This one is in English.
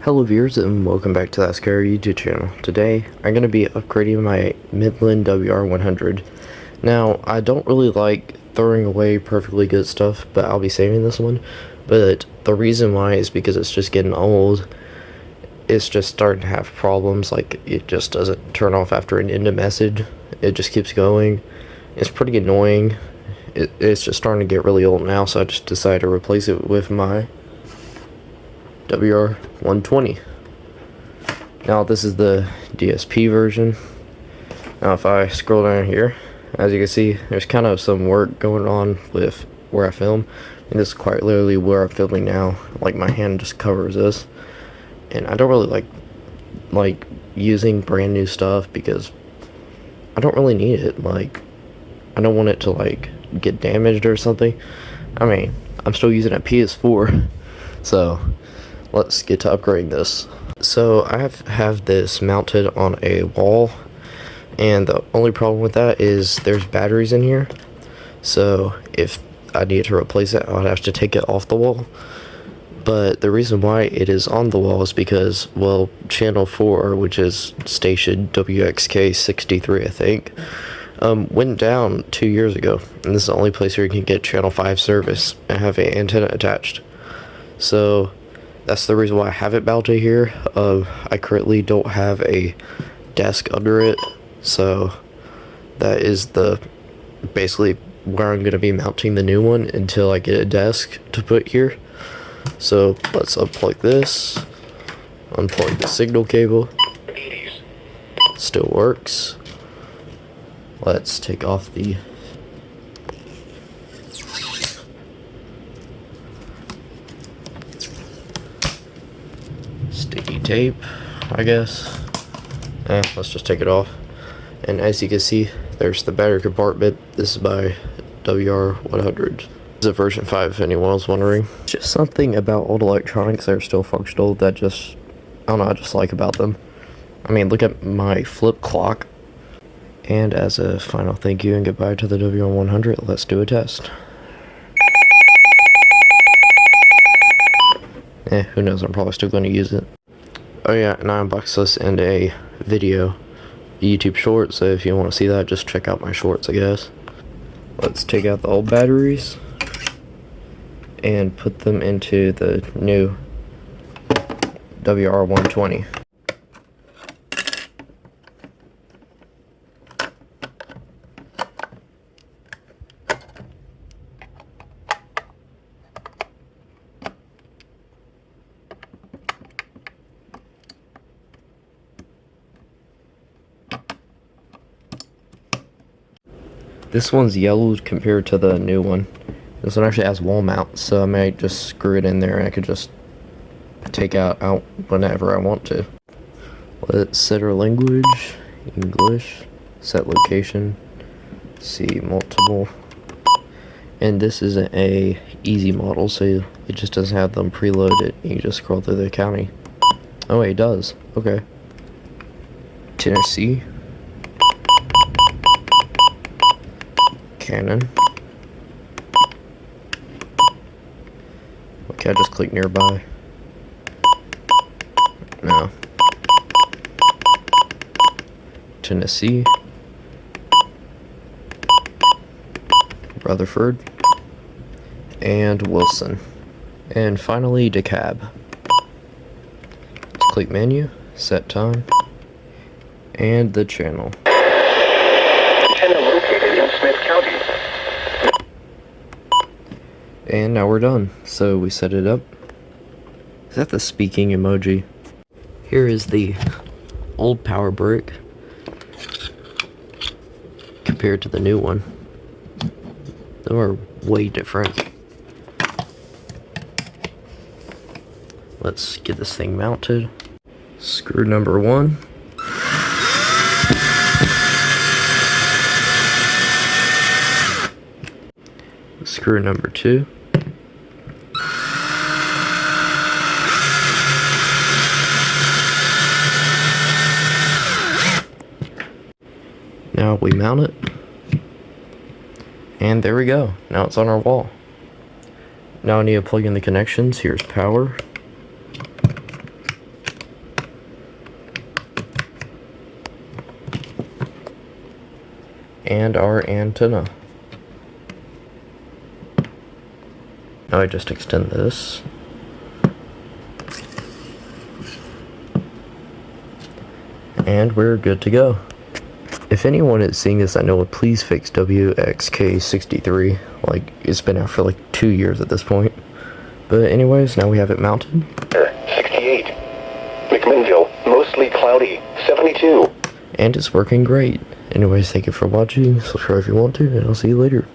Hello viewers and welcome back to the Scare YouTube channel. Today I'm going to be upgrading my Midland WR100. Now I don't really like throwing away perfectly good stuff, but I'll be saving this one. But the reason why is because it's just getting old. It's just starting to have problems, like it just doesn't turn off after an end of message. It just keeps going. It's pretty annoying. It's just starting to get really old now, so I just decided to replace it with my WR120. Now this is the DSP version. Now if I scroll down here, as you can see, there's kind of some work going on with where I film, and this is quite literally where I'm filming now. Like my hand just covers this, and I don't really like using brand new stuff because I don't really need it. Like I don't want it to like get damaged or something. I mean, I'm still using a PS4, so let's get to upgrading this. So I have this mounted on a wall, and the only problem with that is there's batteries in here. So if I need to replace it, I'd have to take it off the wall. But the reason why it is on the wall is because, well, channel 4, which is station WXK63, I think, went down 2 years ago, and this is the only place where you can get channel 5 service and have an antenna attached. So that's the reason why I have it mounted here. I currently don't have a desk under it, so that is basically where I'm going to be mounting the new one until I get a desk to put here. So let's unplug this, unplug the signal cable, still works. Let's take off the sticky tape, I guess. Let's just take it off. And as you can see, there's the battery compartment. This is by WR100. This is a version 5 if anyone was wondering. Just something about old electronics that are still functional that I don't know, I just like about them. I mean, look at my flip clock. And as a final thank you and goodbye to the WR100, let's do a test. Who knows, I'm probably still going to use it. Oh yeah, and I unboxed this in a video, YouTube short, so if you want to see that, just check out my shorts, I guess. Let's take out the old batteries and put them into the new WR120. This one's yellowed compared to the new one. This one actually has wall mount, so I might just screw it in there and I could just take out whenever I want to. Let's set our language, English, set location, see multiple. And this isn't a easy model, so it just doesn't have them preloaded. You just scroll through the county. Oh wait, it does. Okay. Tennessee. Cannon. Okay, I just click nearby. No. Tennessee. Rutherford. And Wilson. And finally, DeKalb. Let's click menu, set time, and the channel. And now we're done. So we set it up. Is that the speaking emoji? Here is the old power brick compared to the new one. They are way different. Let's get this thing mounted. Screw number 1. Screw number 2. Now we mount it, and there we go. Now it's on our wall. Now I need to plug in the connections. Here's power, and our antenna. Now I just extend this. And we're good to go. If anyone is seeing this, I know, please fix WXK63. Like, it's been out for like 2 years at this point. But anyways, now we have it mounted. 68. McMinnville, mostly cloudy, 72. And it's working great. Anyways, thank you for watching. Subscribe if you want to, and I'll see you later.